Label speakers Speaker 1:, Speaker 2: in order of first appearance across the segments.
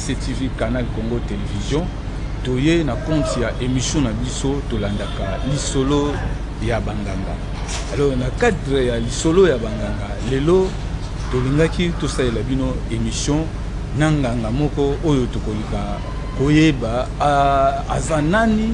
Speaker 1: CCTV Canal Congo Télévision. Toye na compte ya émission na biso tolandaka lisolo ya banganga. Alors na cadre ya lisolo ya banganga lelo tolingaki tosalela bino émission nanganga moko oyo tokolika koyeba azanani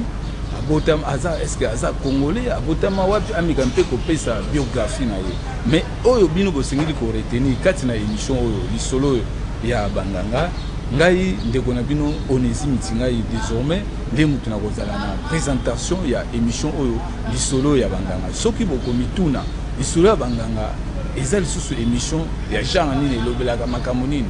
Speaker 1: abotam aza est-ce que aza congolais abotama wapi amika mpe kopesa biographie na ye mais oyo bino bosengeli ko retenir kati na émission oyo lisolo ya banganga ngai ndeko na bino Onésime Ntingai désormais nde mutu na kozala na présentation ya émission oyo lisolo ya banganga soki bokomi tuna lisolo ya banganga eza lisusu émission ya genre nini elobelaka makambo nini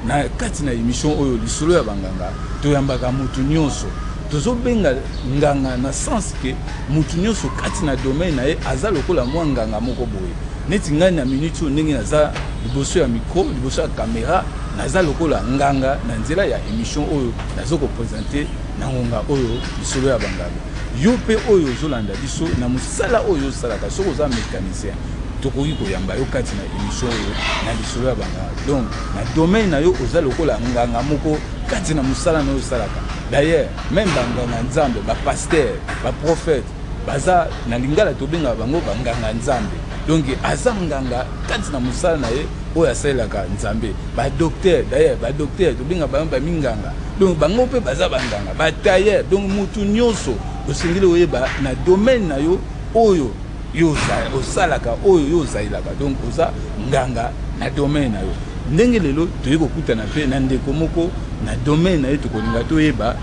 Speaker 1: na kati na émission oyo lisolo ya banganga toyambaka mutu nyonso tozobenga nganga na sens que mutu nyonso kati na domaine na ye aza lokola mwa nganga moko boye neti ngai na minute oyo ndenge naza liboso ya micro liboso ya caméra naza lokola nganga na nzela ya émission oyo nazo ko présenter na ngonga oyo lisolo ya banganga yo pe oyo ozolanda biso na musala oyo osalaka soko oza mécanicien tokoki koyamba yo kati na émission oyo na lisolo ya banganga donc na domaine na yo oza lokola nganga moko kati na musala na yo osalaka d'ailleurs même banganga nzambe pasteur prophète baza na lingala tobenga bango banganga nzambe donc aza nganga kati na musala na ye oyo asalelaka nzambe docteur d'ailleurs docteur tobenga bango minganga donc bango mpe baza banganga tailleur donc mutu nyonso osengeli oyeba na domaine na yo oyo yo osalaka oyo yo ozalelaka donc oza nganga na domaine na yo ndenge lelo toyei kokutana mpe na ndeko moko na domaine na ye tokolinga toyeba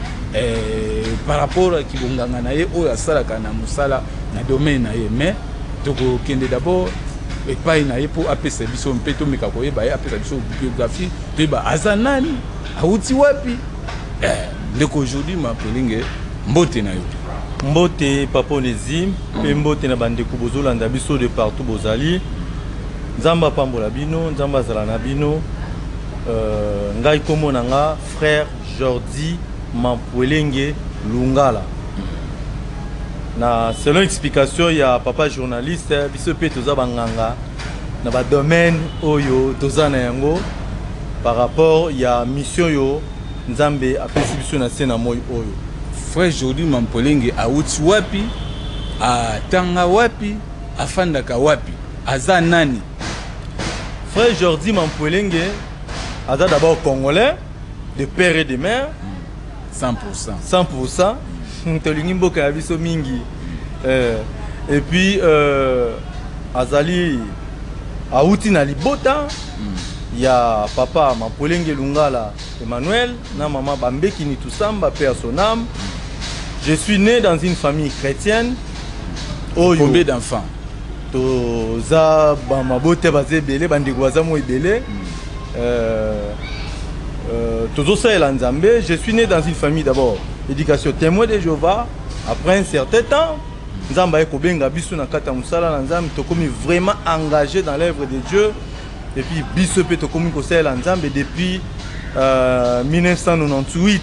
Speaker 1: par rapport à kibonganga na ye oyo asalaka na musala na domaine na ye mais tokokende d'abord epai na ye mpo apesa biso mpe tomeka koyeba ye apesa biso biographie toyeba aza nani awuti wapi ndeko aujourd'hui mapelenge mbote na yo
Speaker 2: mbote papa Onésime mpe mbote na bandeko bozolanda biso de partout bozali nzamba pambola bino nzamba azala na bino ngai kombo na nga frère Jordi Mampwelenge Lungala na selon explication ya papa journaliste biso pe toza banganga na ba domaine oyo toza na yango par rapport ya mission yo nzambe apesi biso na sena moyo oyo
Speaker 1: frère Jordi Mampwelenge awuti wapi atanga wapi afandaka wapi aza nani
Speaker 2: frère Jordi Mampwelenge aza d'abord congolais de père et de mère 100% tolingi mboka ya biso mingi et puis azali auti na libota ya papa Mampwelenge Lungala Emmanuel na maman Bambeki Nitusamba paix à son âme. Je suis né dans une famille chrétienne.
Speaker 1: Combien d'enfants?
Speaker 2: Toza bamabote bazé belé bandeko baza mo ebele. Tozosaela nzambe. Je suis né dans une famille d'abord éducation témoin de Jéhovah. Après un certain temps, nzamba ekobenga biso na kata musala na nzambe tokomi vraiment engagé dans l'œuvre de Dieu. Et puis biso pe tokomi kosaela nzambe depuis 1998.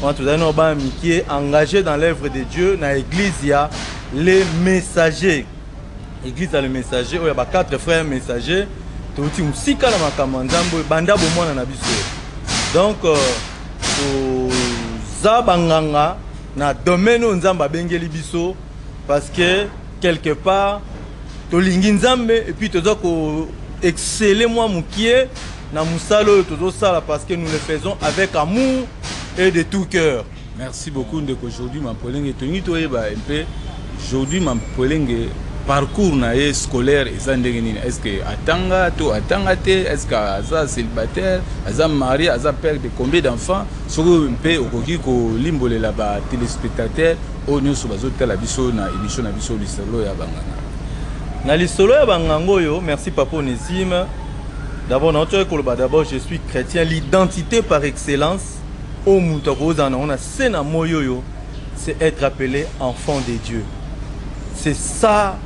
Speaker 2: On qui est engagé dans l'œuvre de Dieu dans l'église, il y a les messagers. L'église a les messagers, il y a 4 frères messagers. Donc, Zabanganga na domaine nzamba bengeli biso parce que quelque part tolingi nzambe et puis tozo ko exceller moi mukie na musalo tozo sala parce que nous le faisons avec amour et de tout cœur.
Speaker 1: Merci beaucoup ndeko aujourd'hui Mampwelenge tongi toyeba un peu aujourd'hui Mampwelenge parcours na ye scolaire eza ndenge nini est-ce que atanga te est-ce que aza célibataire aza marié aza père de combien d'enfants soko mpe okoki ko limbolela ba téléspectateurs o nyonso bazotala biso na émission na biso lisolo ya banganga
Speaker 2: na lisolo ya banganga oyo merci papa Onésime d'abord d'abord je suis chrétien l'identité par excellence au Moutaroza on a sena moyoyo c'est être appelé enfant de Dieu c'est ça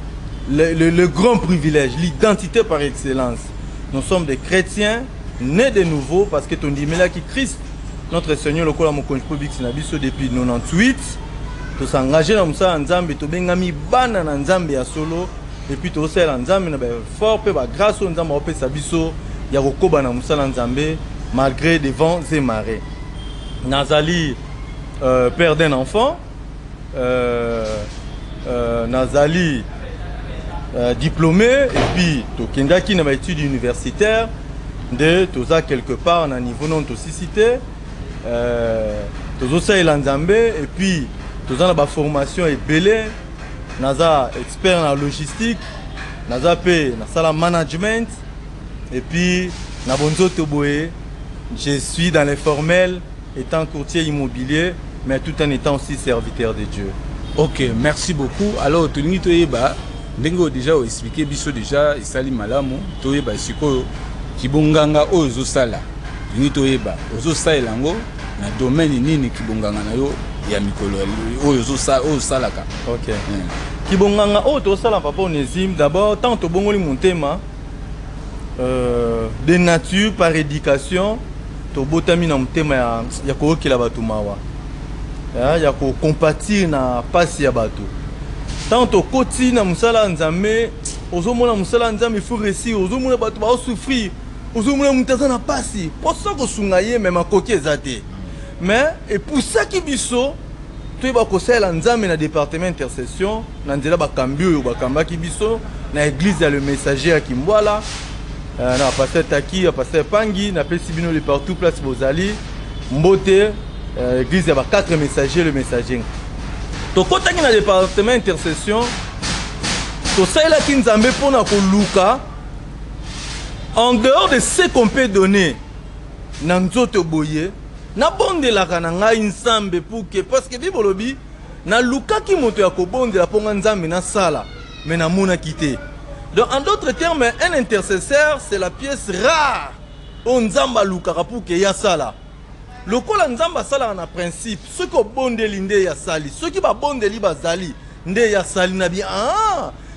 Speaker 2: le grand privilège, l'identité par excellence. Nous sommes des chrétiens nés de nouveau parce que ton dimela qui Christ, notre Seigneur, le Kola Mokonj Public Sinabiso depuis 98, tu s'es engagé dans ça en Nzambe, tu bengami bana na Nzambe ya solo et puis tu sais en Nzambe na fort peu grâce au Nzambe opé sabiso ya rokoba na musala Nzambe malgré des vents et marées. nazali père d'un enfant, nazali diplômé, et puis tokendaki na études universitaires de toza quelque part na niveau non aussi cité tozosa elanzambe, et puis toza na ba formation ebele, naza expert na logistique, naza pe na sala management, et puis na bonzoto boye je suis dans l'informel étant courtier immobilier, mais tout en étant aussi serviteur de Dieu.
Speaker 1: Ok, merci beaucoup. Alors tolingi toyeba ndenge déjà expliqué biso déjà isali malamu toyeba sikoyo kibonganga ozo sala. Tolingi toyeba ozo sala lango na domaine nini kibonganga na yo ya mikolo ozo salaka.
Speaker 2: Ok. Kibonganga ozo sala papa Onésime, d'abord tant to bongoli montema de nature par éducation to botami na motema ya kookela bato mawa. Ya ko compatir na pasi ya bato. Tant to koti na musala nzambe, ozomona musala nzambe il faut réussir, ozomona bato ba souffrir, ozomona mutaza na pasi, posa ko sungaye même akoki ezate. Mais et pour ça qui biso, to ba ko sala nzambe na département intercession, na nzela ba kambi oyo ba kamba ki biso, na église ya le messager ya Kimbwala, na pasteur Taki, pasteur Pangi, na pesi bino le partout place Bozali, Mbote, église ya ba 4 messagers, le messager. To kotaki na département intercession, to saila ki nzambe pona ko luka en dehors de ce qu'on peut donner na nzoto boye na bondelaka na ngai nzambe pour que parce que bibolobi na luka ki moto ya ko bondela ponga nzambe na sala mais na mona kité. Donc en d'autres termes, un intercesseur c'est la pièce rare on nzamba luka pour que ya sala. Lokola nzamba sala na principe, ceux qui bondeli nde ya sali, ceux qui ba bondeli bazali nde ya sali na bien.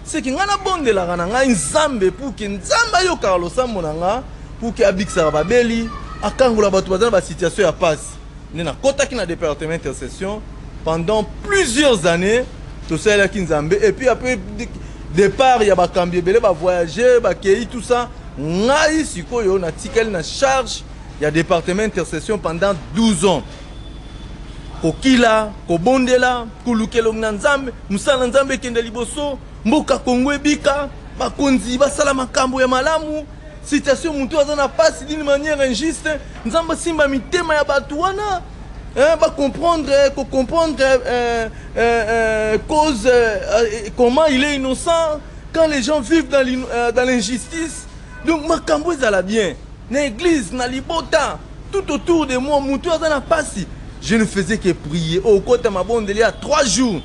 Speaker 2: C'est que ngana bondela na nga nzambe pour que nzamba yo karlo sambo na nga pour que abiksa babeli akangula batu bazana ba situation ya passe. Nena kota ki na département intercession pendant plusieurs années to sala ki nzambe, et puis après départ ya ba kambi belé ba voyager ba kei tout ça ngai sikoyo na tikel na charge. Il y a département intercession pendant 12 ans. Kokila, kobondela, kulukelo nzambe, musala nzambe kende liboso, mboka Kongo bika, bakonzi basala makambo ya malamu, situation muntu azana passe d'une manière injuste, nzamba simba mitema ya batu wana, ba comprendre cause comment il est innocent quand les gens vivent dans l'injustice. Donc makambo ezala bien. L'église, na libota, tout autour de moi, moutou azana pasi. Je ne faisais que prier. Au côté ma bonne il y a 3 jours.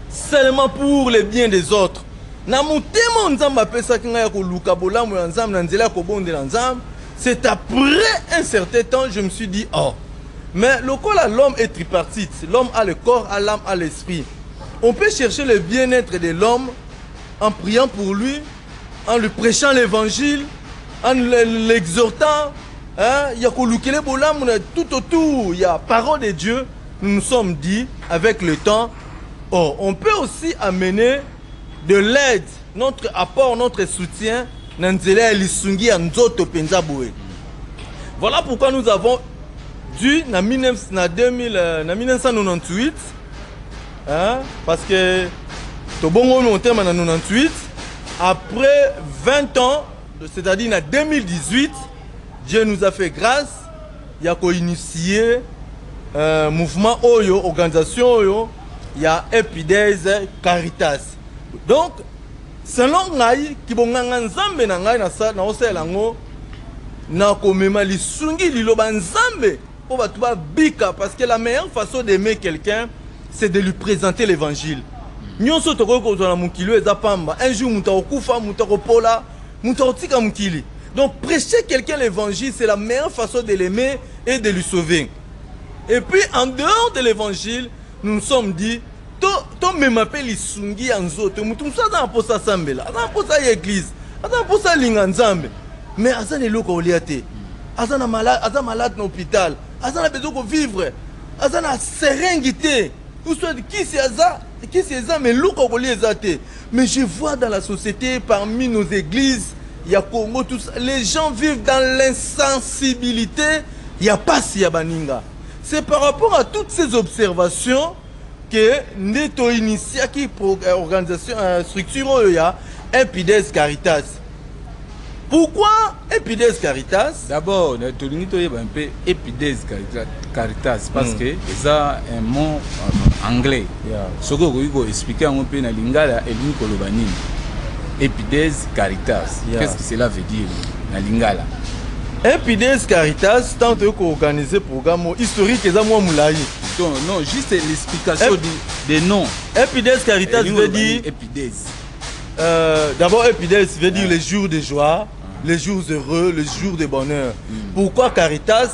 Speaker 2: Seulement pour le bien des autres. Na moutema nzamba pesa kinga ya ko luka bolamu ya nzamba na nzela ko bonde la nzamba. C'est après un certain temps je me suis dit oh. Mais lokola l'homme est tripartite. L'homme a le corps, a l'âme, a l'esprit. On peut chercher le bien-être de l'homme en priant pour lui, en lui prêchant l'évangile, en l'exhortant, il y a tout autour, il y a parole de Dieu. Nous nous sommes dit avec le temps, oh, on peut aussi amener de l'aide, notre apport, notre soutien. Voilà pourquoi nous avons dû en 1998, parce que après 20 ans, c'est-à-dire en 2018, Dieu nous a fait grâce, il y a initié mouvement Oyo, organisation Oyo, il y a Epides Caritas. Donc, selon Ngai, qui bon nzambe na ngai na sa na oselango na komema lisungi liloba nzambe pour batuba bika, parce que la meilleure façon d'aimer quelqu'un, c'est de lui présenter l'évangile. Nyonso toko ko zona mukilo ezapamba, un jour mutakokufa mutakopola. Donc prêcher quelqu'un l'évangile, c'est la meilleure façon de l'aimer et de lui sauver. Et puis en dehors de l'évangile, nous nous sommes dit, to me m'appelle Isungi Anzoto, mutumsa dans posa sambela, dans posa église, dans posa linganzambe. Mais azan eloko oliate, azan malade dans l'hôpital, azan a besoin de vivre, azan a sérénité. Ou soit qui c'est ça, mais loko oliate. Mais je vois dans la société, parmi nos églises, il y a Congo, tout ça, les gens vivent dans l'insensibilité, il n'y a pas si baninga. C'est par rapport à toutes ces observations que Neto initia qui organisation structure il y a Epides Caritas. Pourquoi Epides Caritas?
Speaker 1: D'abord, nous avons un peu Epides Caritas parce que c'est un mot anglais. Ce que vous pouvez expliquer un peu dans Lingala et l'Inkolobani. Epides Caritas. Qu'est-ce que cela veut dire dans Lingala?
Speaker 2: Epides Caritas, tant que vous organisez un programme historique, c'est moi moulaï.
Speaker 1: Non, juste l'explication des noms.
Speaker 2: Epides Caritas veut dire.
Speaker 1: Epides.
Speaker 2: D'abord, Epides veut dire les jours de joie, les jours heureux, les jours de bonheur. Pourquoi Caritas?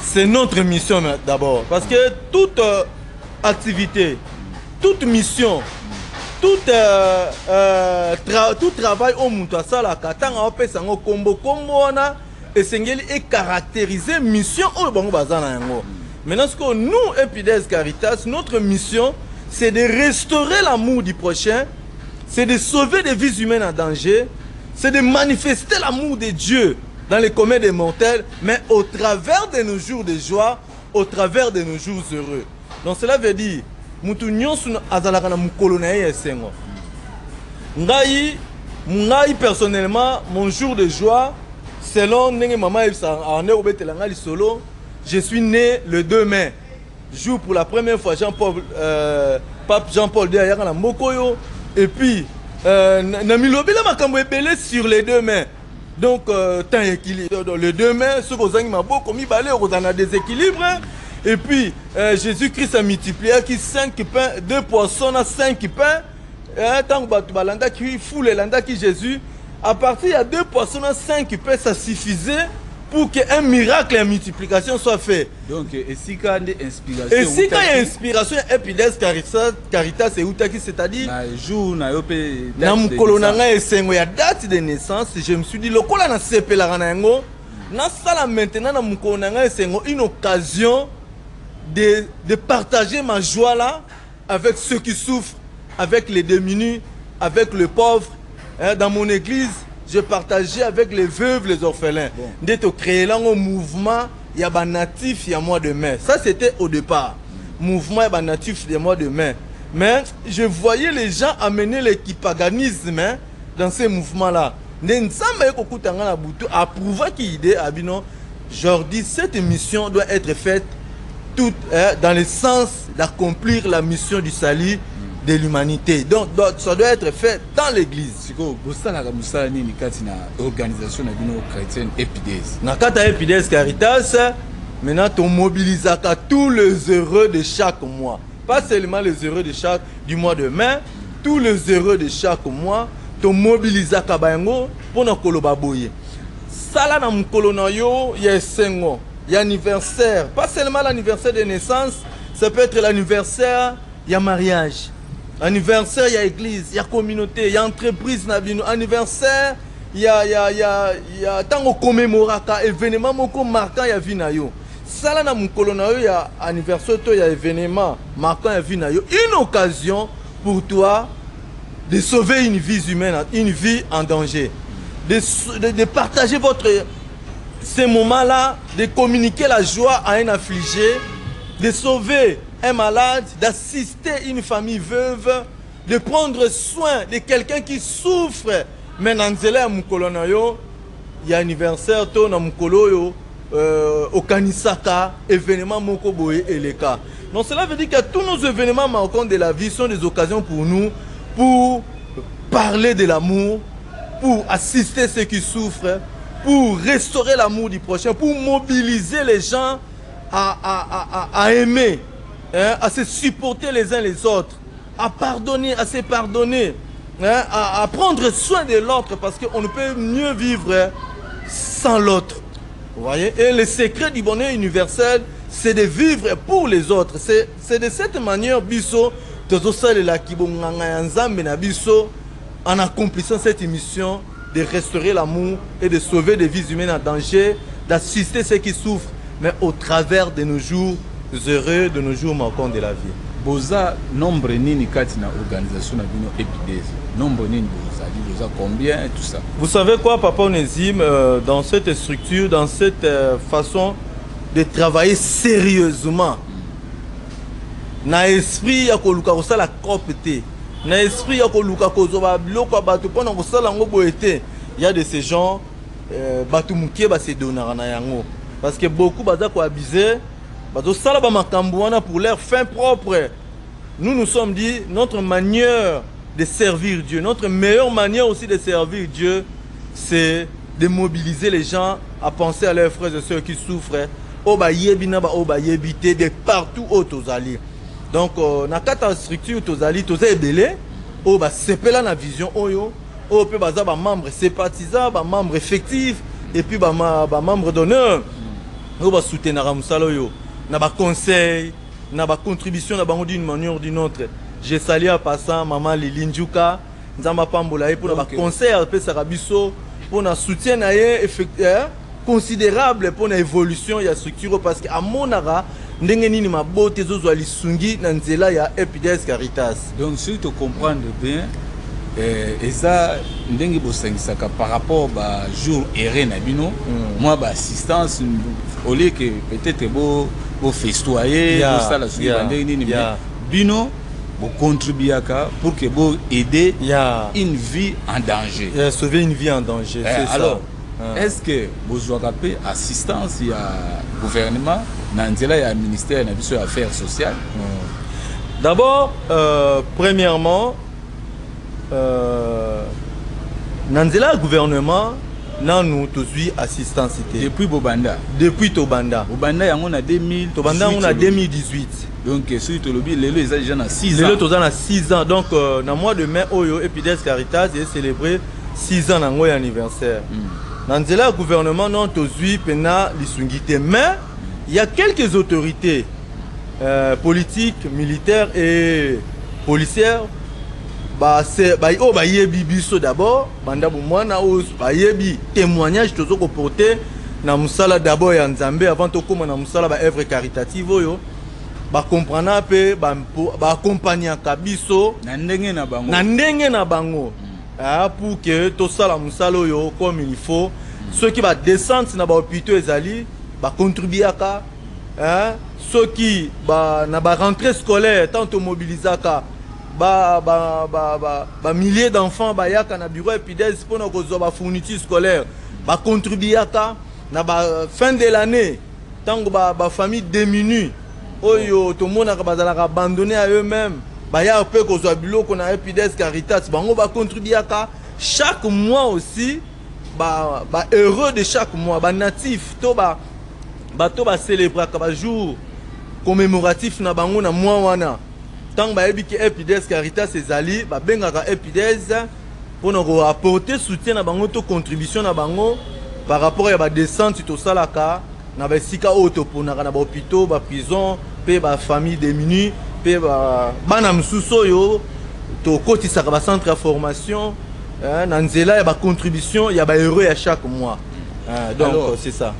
Speaker 2: C'est notre mission d'abord. Parce que toute activité, toute mission, tout travail au monde ça la katanga opé sango combo wana esengeli est caractérisé mission au bango bazana yango. Maintenant ce que nous Epides Caritas, notre mission c'est de restaurer l'amour du prochain, c'est de sauver des vies humaines en danger, c'est de manifester l'amour de Dieu dans les communs des mortels, mais au travers de nos jours de joie, au travers de nos jours heureux. Donc cela veut dire mutu nyonso azalaka na mukolo na ye esengo. Ngai personnellement mon jour de joie selon ndenge mama ebisa ane obetela ngali solo, je suis né le 2 mai. Jour pour la première fois Pape Jean-Paul II ayaka na mokoyo et puis na milobela makambo ebele sur les 2 mai. Donc temps équilibre le 2 mai ce que ozangi maboko mibale ozana déséquilibre. Et puis, Jésus-Christ a multiplié qui 5 pains, 2 poissons, 5 pains. Tant que qui foule qui Jésus, à partir de 2 poissons, 5 pains, ça suffisait pour qu'un miracle et multiplication soit fait.
Speaker 1: Donc, et si il y a une inspiration,
Speaker 2: et si il y a une inspiration, Epides Caritas et Outaki, c'est-à-dire, dans mon colonanga et la date de naissance, je me suis dit, le colonanga c'est maintenant dans mon colonanga et une occasion de partager ma joie là avec ceux qui souffrent, avec les démunis, avec les pauvres. Dans mon église, je partageais avec les veuves, les orphelins. D'être créé là un mouvement, il y a un natif, il y a mois de mai. Ça c'était au départ. Mouvement, il y a un natif, il y a mois de mai. Mais je voyais les gens amener l'équipaganisme dans ces mouvements là. Approuver qui idée, je leur dis cette mission doit être faite tout dans le sens d'accomplir la mission du salut de l'humanité. Donc ça doit être fait dans l'église.
Speaker 1: Organisation chrétienne Epides.
Speaker 2: Nakata Epides Caritas, maintenant on mobilise tous les heureux de chaque mois. Pas seulement les heureux du mois de mai, tous les heureux de chaque mois, on mobilise pour nos kolobaboye. Sala na mukolo yo yesengo. Il y a anniversaire, pas seulement l'anniversaire de naissance, ça peut être l'anniversaire, il y a mariage. Anniversaire, il y a église, il y a communauté, il y a entreprise. Anniversaire, il y a tant qu'on commémore événement marquant, il y a vinayo. Ça là, dans mon colonel, il y a anniversaire, il y a événement marquant, il y a vinayo. Une occasion pour toi de sauver une vie humaine, une vie en danger. De partager ces moments-là, de communiquer la joie à un affligé, de sauver un malade, d'assister une famille veuve, de prendre soin de quelqu'un qui souffre. Mais dans il y a anniversaire, au Kanisaka, événement Mokoboé et les cas. Donc cela veut dire que tous nos événements marquants de la vie sont des occasions pour nous, pour parler de l'amour, pour assister ceux qui souffrent, pour restaurer l'amour du prochain, pour mobiliser les gens à aimer, à se supporter les uns les autres, à pardonner, à se pardonner, à prendre soin de l'autre, parce qu'on ne peut mieux vivre sans l'autre. Vous voyez? Et le secret du bonheur universel, c'est de vivre pour les autres. C'est de cette manière, Bisso, en accomplissant cette mission, de restaurer l'amour et de sauver des vies humaines en danger, d'assister ceux qui souffrent, mais au travers de nos jours heureux, de nos jours marquants de la vie.
Speaker 1: Boza nombre nini katina organisation na bino Epides. Nombre nini boza combien et tout ça.
Speaker 2: Vous savez quoi, Papa Onésime, dans cette structure, dans cette façon de travailler sérieusement. Na esprit ya koluka kosala copte. Na esprit ya koluka kozoba biloko bato pona kosala ngo boete. Il y a de ces gens bato mukie ba se donara na yango parce que beaucoup baza ko abuser bato sala ba makambo wana pour leur fin propre. Nous sommes dit notre manière de servir Dieu, notre meilleure manière aussi de servir Dieu, c'est de mobiliser les gens à penser à leurs frères et sœurs qui souffrent. Oba yebina ba oba yebite de partout où tozali. Donc na kata structure tozali toza ebele oba sepela na vision oyo o pe baza ba membre sympathisant, ba membre effectif et puis ba membre d'honneur. Oba soutenir musala oyo na ba conseil, na ba contribution na bango d'une manière ou d'une autre. Je salue à passant maman Lili Njuka, nzamba pambola et pour na ba conseil pe sarabiso pour na soutien na ye considérable pour l'évolution de la structure parce que à monara ndenge nini mabote zozwa lisungi na nzela ya EPIDES Caritas.
Speaker 1: Donc si tu comprends bien et ça ndenge bosangisaka par rapport ba jour erré na bino moi ba assistance au lieu que peut-être beau festoyer ça la suite ndenge nini bino bo contribuaka pour que bo aider une vie en danger.
Speaker 2: Sauver une vie en danger, c'est
Speaker 1: alors,
Speaker 2: ça.
Speaker 1: Est-ce que vous avez assistance il y a gouvernement Nanzela il y a ministère des affaires sociales?
Speaker 2: D'abord, premièrement, Nanzela gouvernement nous tous assistance
Speaker 1: depuis Bobanda.
Speaker 2: Depuis Tobanda.
Speaker 1: Bobanda on a 2000.
Speaker 2: Tobanda on a 2018.
Speaker 1: Donc si tu lobby les gens déjà na 6 ans.
Speaker 2: Les autres ont 6 ans. Donc dans le mois de mai Oyo EPIDES Caritas est célébré 6 ans dans anniversaire. Dans le gouvernement, non, tozui pena lisungite, mais il y a quelques autorités politiques, militaires et policières. Yebi biso d'abord, banda bumwana os yebi témoignage tozo ko porter na musala d'abord ya Nzambe avant to koma na musala ba œuvre caritative oyo ba comprendre pe ba accompagner kabiso
Speaker 1: na ndenge
Speaker 2: na bango. Pour que tout ça la musalo yo comme il faut ceux qui va descendre na ba hôpitaux ezali ba contribuer aka ceux qui ba na ba rentrée scolaire tant mobilisaka ba milliers d'enfants ba yaka na bureau EPIDES pour na kozo ba fourniture scolaire ba contribuer aka na ba fin de l'année tant ba famille démunie oyo tout le monde a abandonné à eux-mêmes. Baya peu qu'on soit biloko na EPIDES Caritas bango ba contribuer à chaque mois aussi heureux de chaque mois ba natif to ba célébrer ka jour commémoratif na bango na mois wana tant ba ebi ke EPIDES Caritas ezali ba bengaka EPIDES pour nous apporter soutien na bango to contribution na bango par rapport à ba descente to salaka na ba sika auto pour na ba hôpitaux ba prison pe ba famille démunie bana msuso yo to koti saka ba centre de formation na nzela ya ba contribution ya ba euro à chaque mois. Donc c'est ça.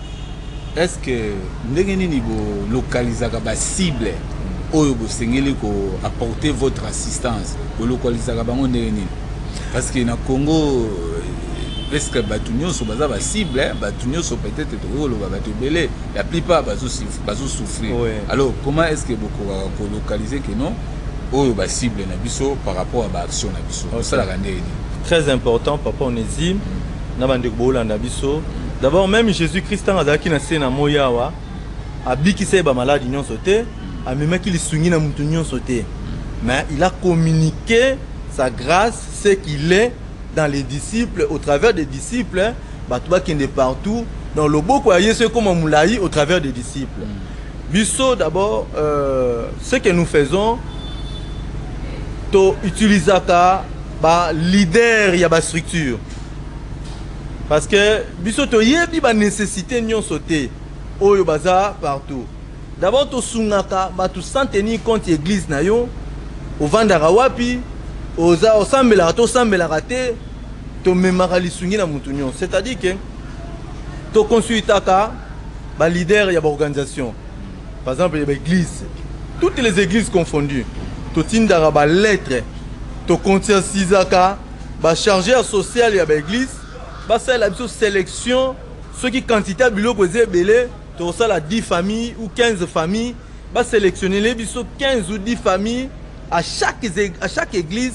Speaker 1: Est-ce que ndenge nini bo localisaka ba cible oyo bo sengeli ko apporter votre assistance bo localisaka bango ndenge nini parce que na Congo est-ce que batunyo so baza ba cible batunyo so peut-être to lo ba belé la plupart bazo souffrir. Alors comment est-ce que beaucoup ko localiser que non oyo ba cible na biso par rapport à ba action na biso ça la rendre
Speaker 2: très important papa onésime na bande ko bolanda biso d'abord même Jésus-Christ azaki na sena moyawa abiki se ba maladi nyonso te amemaki lisungi na mutu nyonso te mais il a communiqué sa grâce ce qu'il est dans les disciples, au travers des disciples, Batouba qui est partout, dans le beau quoi, c'est comme on moulaï au travers des disciples. Bisso d'abord, ce que nous faisons, to utiliser leader, il y a une structure. Parce que bisso to yebi ba nécessité nyon sauter, oyo baza partout. D'abord to sungaka, ba to sans tenir compte église na yo, au vandara wapi. C'est-à-dire que tu consultes les leaders de l'organisation. Par exemple, il y a l'église. Toutes les églises confondues. Tu as des lettres. Tu conscientises les chargé social de l'église. Tu as la sélection. Ceux qui quantité de biloko belé tout ça, 10 familles ou 15 familles, va sélectionner les biso 15 ou 10 familles à chaque église,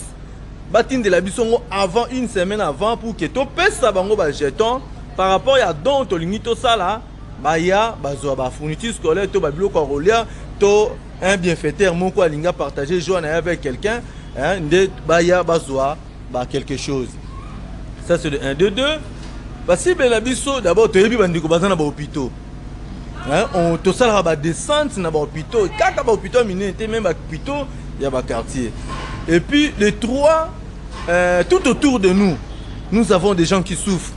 Speaker 2: batin de la biso avant une semaine avant pour que tu pèses ça bango ba jeton par rapport à don to limito ça là, ba ya bazo ba fourniture scolaire to ba biloko rolia to un bienfaiteur mon quoi linga partager joie avec quelqu'un, hein, de ba ya bazoa ba quelque chose. Ça c'est de 1 de 2. Bah si ben la biso d'abord tu yebi bandiko bazana ba hôpitaux. Hein, on to sala ba descente na ba hôpitaux, kaka ba hôpitaux miné même ba hôpitaux, il y a ba quartier. Et puis les trois tout autour de nous, nous avons des gens qui souffrent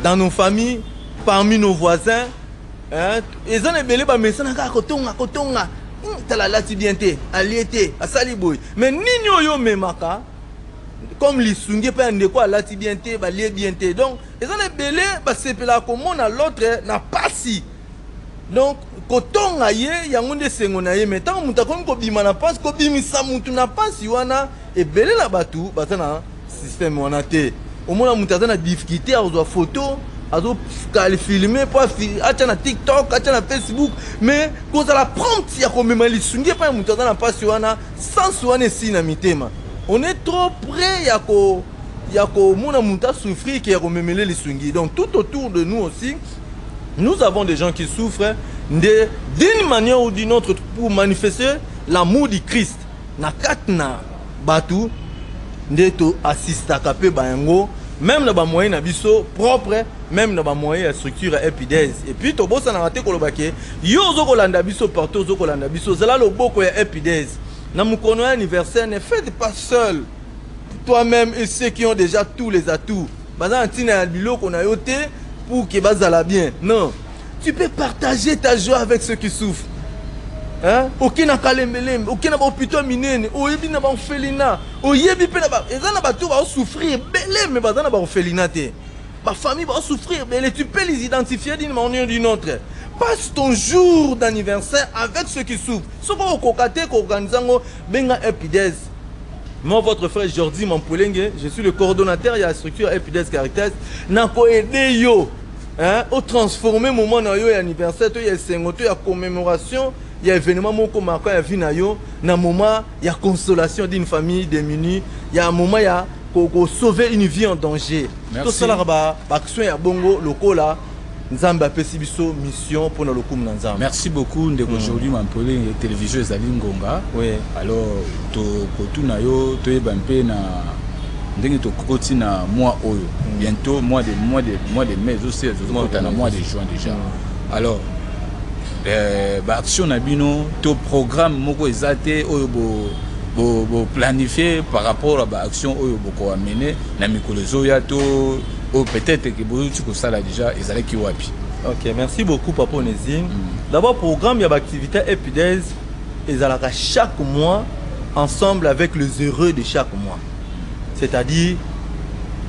Speaker 2: dans nos familles, parmi nos voisins. Hein, ils ont belé ba mesana ka kotonga. Tala lati bienté, aliété, asali boy. Mais nini yo memaka comme les sungi pas de quoi lati bienté, ba lié bienté. Donc ils ont belé ba sepela comme à l'autre n'a pas si. Donc kotonga ye yango de sengona ye metant mutakon ko bima na passe ko bimisa mutu na passe wana et belé la batu batana système wana te. Au moins mutazana difficulté à avoir photo azo filmer pas acha na TikTok acha na Facebook mais quand ça la prompt ya ko mema lisungi pas mutazana passe wana sans wana si na mitema. On est trop près ya ko mona muta souffrir qui ya ko memele lisungi. Donc tout autour de nous aussi nous avons des gens qui souffrent d'une manière ou d'une autre pour manifester l'amour du Christ. Na katna batu ndeto assista kapé bayango même na ba moyen na biso propre même na ba moyen ya structure Epides. Et puis to bossa na raté kolobake yo zo kolanda biso partout zo kolanda biso zala loboko ya Epides. Na mukono anniversaire ne faites pas seul. Toi-même et ceux qui ont déjà tous les atouts. Baza antina biloko na yote pour que bazala bien. Non. Tu peux partager ta joie avec ceux qui souffrent. Hein? Aucun kalembelembe, aucun hôpital minene, oyebi na ba orphelinat, oyebi pe na ba ezana ba tout va souffrir, belé mais bazana ba orphelinat te. Ba famille va souffrir, belé tu peux les identifier d'une manière ou d'une autre. Passe ton jour d'anniversaire avec ceux qui souffrent. Soko okokate ko organisango benga Epides. Moi votre frère Jordi Mampoulengue, je suis le coordonnateur de la structure Epides Caritas, na ko aider yo. Hein, au transformer moment na yo anniversaire, to ya sengoto ya commémoration. Il y a un événement qui marqué à Vinayo, un moment il y a consolation d'une famille démunie, il y a un moment il y a sauver une vie en danger. Tout ça là ba action ya bongo lokola nzamba pesibiso mission pour na lokum nzamba.
Speaker 1: Merci beaucoup ndeko aujourd'hui mampolé télévision ezali ngonga. Oui. Alors to kotuna yo to ebampe na ndenge to koti na mois oyo. Bientôt mois de mai aussi na mois de juin déjà. Alors action nabino to programme moko ezate oyo bo planifier par rapport à action oyo boko amener na mikolo zoya to ou peut-être que bozo tu ko sala déjà ezale ki wapi.
Speaker 2: OK, merci beaucoup Papa Onésime. D'abord programme ya activité Epides ezalaka chaque mois ensemble avec les heureux de chaque mois. C'est-à-dire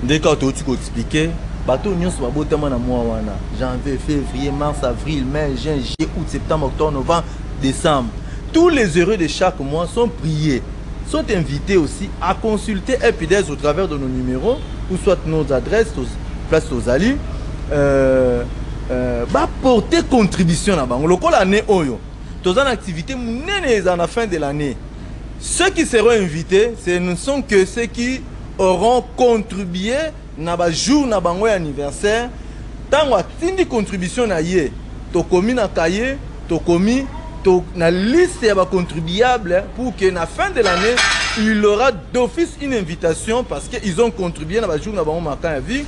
Speaker 2: dès que tu ko expliquer bateau nyonso babotama na mois wana janvier, février, mars, avril, mai, juin, juillet, août, septembre, octobre, novembre, décembre. Tous les heureux de chaque mois sont priés, sont invités aussi à consulter Epides au travers de nos numéros ou soit nos adresses, place aux alliés, porter contribution là-bas. Le col l'année oyo, tous en activité munene à la fin de l'année. Ceux qui seront invités, ce ne sont que ceux qui auront contribué na ba jour na bango anniversaire tango atindi contribution na ye to komi na cahier to komi to na liste ya ba contribuable pour que na fin de l'année il aura d'office une invitation parce que ils ont contribué na ba jour na bango marquant à vie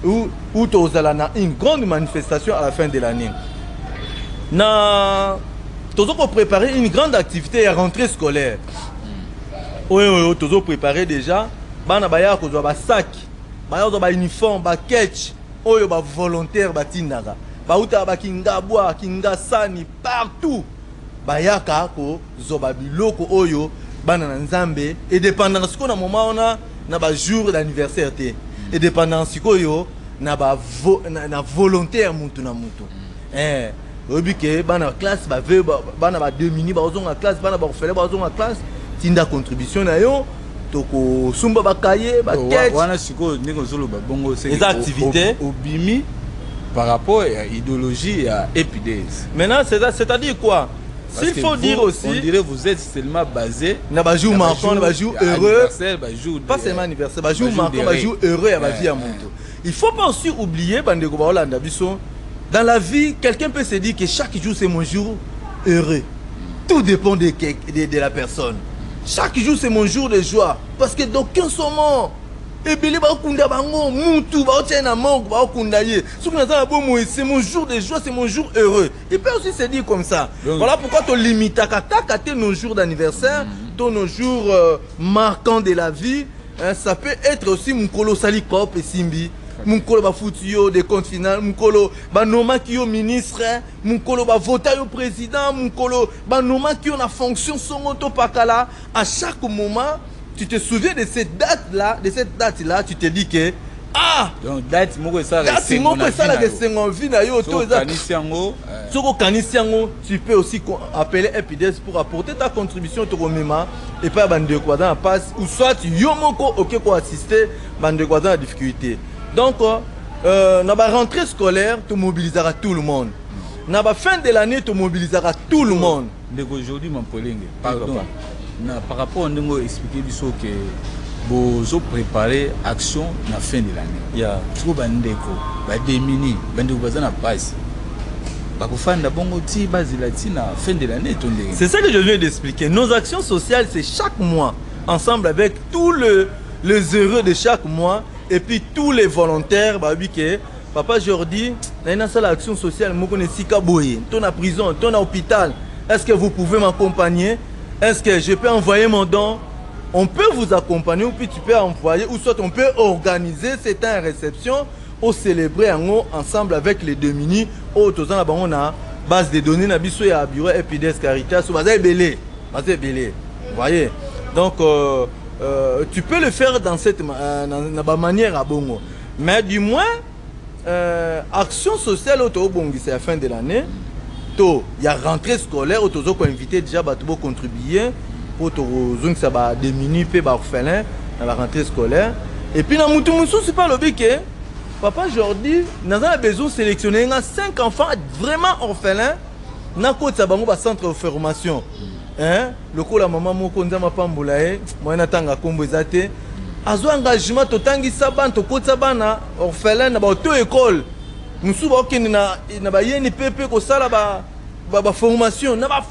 Speaker 2: ou to zalana une grande manifestation à la fin de l'année na tozo ko préparer une grande activité à rentrée scolaire. Oui tozo préparer déjà bana baya ko zo ba sac bayozo ba uniforme ba catch oyo ba volontaire batindaka bauta ba kingabwa kingasani partout bayaka ko zoba biloko oyo bana na nzambe et dépendant siko na moment ona na ba jour d'anniversaire te et dépendant siko yo na ba na volontaire mutu na mutu obike bana classe ba ve bana ba domini ba ozonga classe bana ba fele ba ozonga classe tinda contribution na yo toko sumba bakaye ba catch
Speaker 1: wana siko ndeko zolo ba bongo c'est
Speaker 2: les activités
Speaker 1: obimi par rapport à l'idéologie à EPIDES.
Speaker 2: Maintenant, c'est-à-dire quoi? S'il faut dire aussi...
Speaker 1: On dirait que vous êtes seulement basé...
Speaker 2: Dans le jour marquant, dans le jour heureux. Pas seulement anniversaire, dans le jour marquant, dans le jour heureux à la vie à mon tour. Il ne faut pas aussi oublier, dans la vie, quelqu'un peut se dire que chaque jour c'est mon jour heureux. Tout dépend de la personne. Chaque jour c'est mon jour de joie. Parce que d'aucuns sont morts. Et bien, c'est mon jour de joie, c'est mon jour heureux. Il peut aussi se dire comme ça. Donc, voilà pourquoi tu limites à nos jours d'anniversaire, nos jours marquants de la vie. Hein, ça peut être aussi mon colo sali cop et simbi. Mon colo ba foutio des comptes finales, mon colo ba noma qui au ministre, mon colo ba voter au président, mon colo ba noma qui on la fonction son auto pakala. À chaque moment, tu te souviens de cette date-là, tu te dis que ah,
Speaker 1: donc date moko ça la
Speaker 2: tu peux aussi appeler EPIDES pour apporter ta contribution au Mema et pas bande quoi dans la passe ou soit yomoko OK pour assister bande quoi dans la difficulté. Donc dans la rentrée scolaire, tu mobiliseras tout le monde. Dans la fin de l'année, tu mobiliseras tout le monde.
Speaker 1: Aujourd'hui mon polingue. Pardon. Par rapport à nous expliquer que vous préparez action à la fin de l'année. Si vous avez des mini, vous avez une passe.
Speaker 2: C'est ça que je viens d'expliquer. Nos actions sociales, c'est chaque mois, ensemble avec tous les heureux de chaque mois et puis tous les volontaires. Papa Jordi, il y a une action sociale, tu es en prison, tu es en hôpital. Est-ce que vous pouvez m'accompagner? Est-ce que je peux envoyer mon don? On peut vous accompagner ou puis tu peux envoyer ou soit on peut organiser cette réception ou célébrer ensemble avec les deux mini au toza on a base de données na biso ya bureau EPIDES Caritas ou bazay belé. Vous voyez? Donc tu peux le faire dans cette manière à bongo. Mais du moins action sociale au bongo c'est la fin de l'année. Il y a rentrée scolaire, où tu as invité déjà à contribuer pour que des minutes orphelins dans la rentrée scolaire. Et puis, dans le c'est pas le but que Papa Jordi, nous avons besoin de sélectionner 5 enfants vraiment orphelins dans le centre de formation. Le coup, la maman m'a dit que moi, je suis engagement, tu as orphelin dans l'école. Nous sommes en formation, nous avons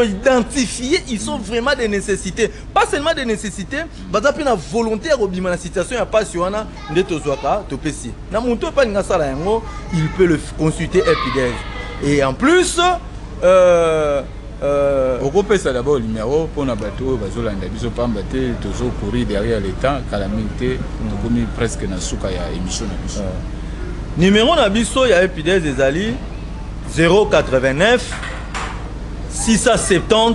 Speaker 2: identifié, ils sont vraiment des nécessités. Pas seulement des nécessités, mais aussi une volonté de la situation. Il peut le consulter EPIDES. Et en plus,
Speaker 1: Pourquoi pas ça d'abord le numéro pour na bateau bazolanda biso pamba te toujours courir derrière le temps calamité comme presque na suka ya émission na biso.
Speaker 2: Numéro na biso ya EPIDES ezali 089 670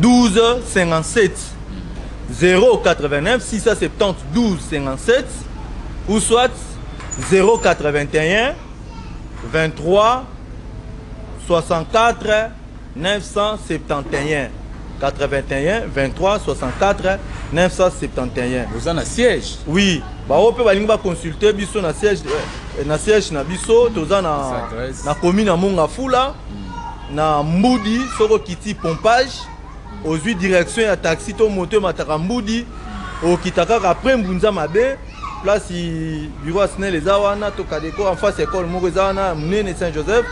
Speaker 2: 12 57 089 670 12 57 ou soit 081 23 64 971 81 23 64 971.
Speaker 1: Vous avez un siège?
Speaker 2: Oui. On peut aller consulter biso na siège na biso toza na commune na Mongafula na Mbudi soko kiti pompage aux direction ya taxi to moto mataka Mbudi au kitaka après Mbunza mabe place bureau asnel les awana to kadeko en face école moko zawana Munene Saint-Joseph.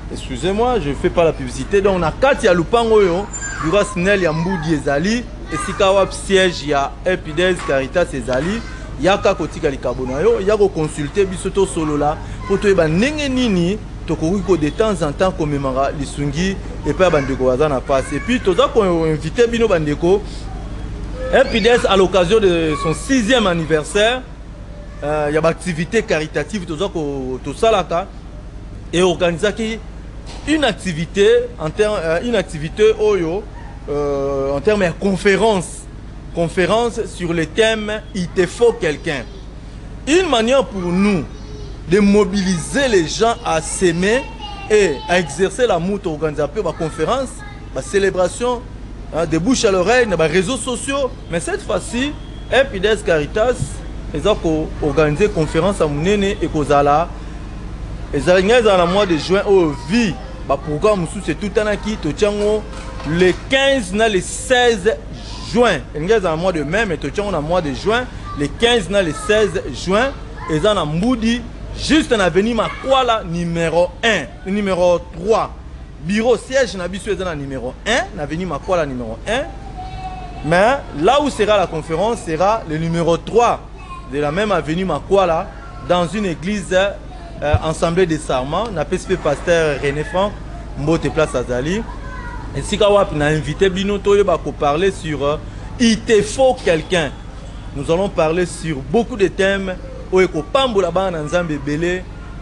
Speaker 2: Excusez-moi, je ne fais pas la publicité. Donc, on a 4 ya Lupango yo, bureau Snell ya Mbudi ezali, et si kawa siège ya EPIDES Caritas ezali, ya ka kotika likabona yo, ya ko consulter bisoto solo là pour to ba ndenge nini to ko de temps en temps commémorer lisungi et pas bandeko bazana passe. Et puis toza ko inviter bino bandeko EPIDES à l'occasion de son 6e anniversaire, il y a une activité caritative toza ko to salaka et organiser une activité en termes de conférence sur le thème il te faut quelqu'un. Une manière pour nous de mobiliser les gens à s'aimer et à exercer l'amour organiser la conférence, la célébration de bouche à l'oreille, les réseaux sociaux. Mais cette fois-ci, EPIDES Caritas ils ont organisé conférence à Mounene et Kozala. Ils ont le mois de juin au vie. Le programme c'est tout un qui le 15 na le 16 juin. Ils ont le mois de mai, mais tout le mois de juin. Le 15 na le 16 juin. Ils ont Moudi juste en avenue Makwala numéro 1, numéro 3. Bureau siège na biso est dans numéro 1, avenue Makwala numéro 1. Mais là où sera la conférence sera le numéro 3 de la même avenue Makwala dans une église Assemblée des Sarments. Na PSP pasteur René Franck Mbote Place Azali. Et si Kawap n'a invité Bino Toyo pour parler sur il te faut quelqu'un. Nous allons parler sur beaucoup de thèmes. Il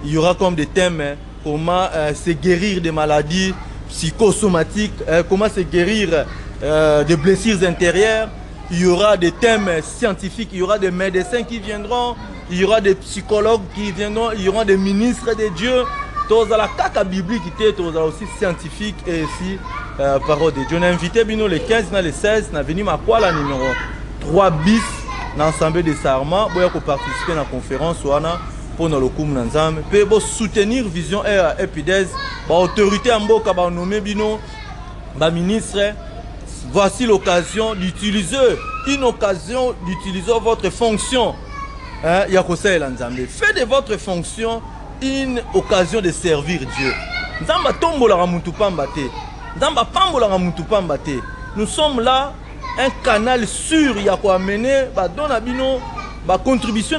Speaker 2: y aura comme des thèmes comment se guérir des maladies psychosomatiques, comment se guérir des blessures intérieures. Il y aura des thèmes scientifiques, il y aura des médecins qui viendront, il y aura des psychologues qui viendront, il y aura des ministres de Dieu. Tous à la caca biblique, tous aussi scientifique et aussi parole de Dieu. On a invité Bino le 15, le 16, on a venu à quoi la numéro 3 bis dans l'Assemblée des Sarments pour participer à la conférence pour nous pour soutenir Vision Air Epides, l'autorité en Boka, nommé Bino, ministre. Voici l'occasion d'utiliser votre fonction. Faites de votre fonction une occasion de servir Dieu. Nous sommes là, un canal sûr qui a amener la contribution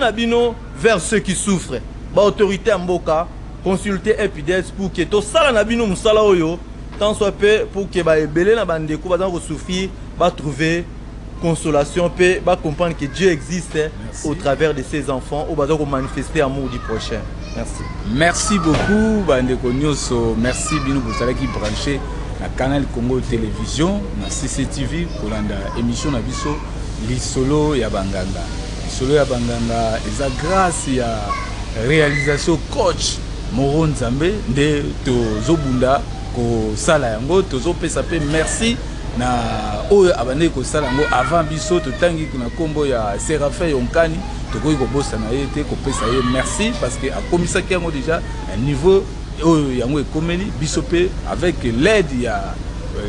Speaker 2: vers ceux qui souffrent. L'autorité en Boka, consulter Epides pour que tout ça tant soit peu pour que les gens souffrir, trouver consolation, comprendre que Dieu existe. Merci. Au travers de ses enfants, ou manifester l'amour du prochain. Merci.
Speaker 1: Merci beaucoup, Bandeko Nyoso. Merci Bino Boussala qui branché la canal Congo Télévision, na CCTV pour l'émission na biso Lisolo ya Banganga. Lisolo ya Banganga, eza grâce ya réalisation coach Moron Nzambe de Tozobunda ko sala yango tozopesa pe merci na oyo abandeki kosala yango avant biso totangi na kombo ya Séraphin Yonkani tokoki kobosa na ye te kopesa ye merci parce que akomisaki yango déjà un niveau oyo yango ekomeli biso pe avec l'aide ya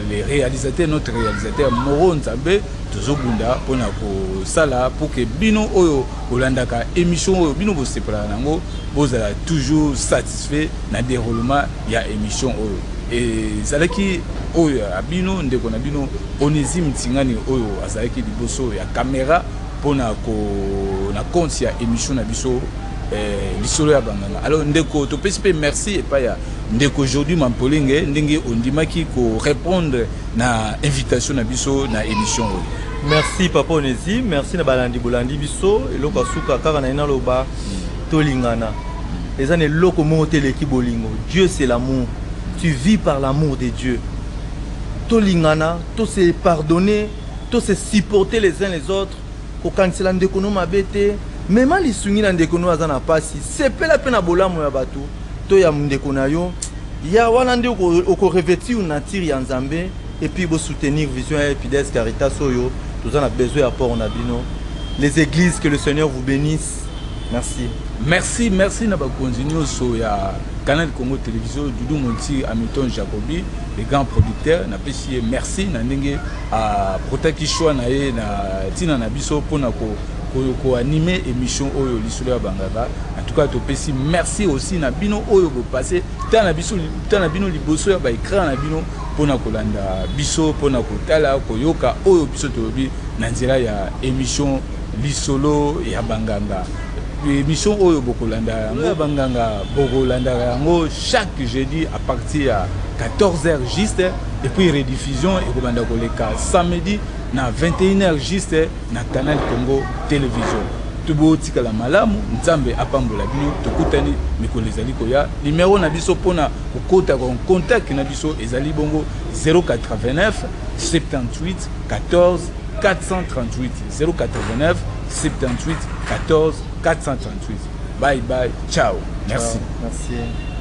Speaker 1: les réalisateurs, notre réalisateur Moron Nzambe tozobunda pona kosala pour que bino oyo olandaka émission oyo bino bosepela nango bozala toujours satisfait na déroulement ya émission oyo. Et zalaki oyo abino ndeko na bino Onésime Tingani oyo azalaki liboso ya caméra pona ko na compte ya émission na biso Lisolo ya Banganga. Alors ndeko to pesipe merci et pas ya ndeko aujourd'hui Mampolinge ndenge ondimaki ko répondre na invitation na biso na émission oyo.
Speaker 2: Merci papa Onésime, merci na balandi bolandi biso eloko suka kaka na ina loba tolingana. Les années loko monter l'équipe bolingo. Dieu c'est l'amour. Tu vis par l'amour de Dieu. Tout lingana, tout se pardonner, tout se supporter les uns les autres. Ko kansela ndeko no mabete, même les sungi na ndeko no azana pasi. C'est pe la pena bolamo ya batu. To ya ndeko na yo, ya wana ndi ko revêtir une nature ya Nzambe et puis bo soutenir Vision Epides Caritas Oyo. Tous on a besoin d'apport on a bino. Les églises, que le Seigneur vous bénisse. Merci.
Speaker 1: Merci, merci na ba continuer so ya Canal Congo Télévision, Doudou Monti, Hamilton Jacobi, les grands producteurs, na pesi merci na ndenge a protaki choix na ye na tina na biso pona ko animer émission oyo Lisolo ya Banganga. En tout cas to pesi merci aussi na bino oyo bo passer ta na bino liboso ya ba écran na bino pona ko landa biso pona ko tala ko yoka oyo biso to bi na nzela ya émission Lisolo ya Banganga. Émission Oyo Bokolanda yango Banganga Bokolanda yango chaque jeudi à partir à 14h juste et puis rediffusion et Banda Koleka samedi na 21h juste na Canal Congo Télévision. Tubo tikala malamu Nzambe apambola bino tokutani mikolo ezali koya numéro na biso pona kokota ko contact na biso ezali bongo 089 78 14 438 089 78 14 438. Bye bye, ciao. Merci.
Speaker 2: Merci.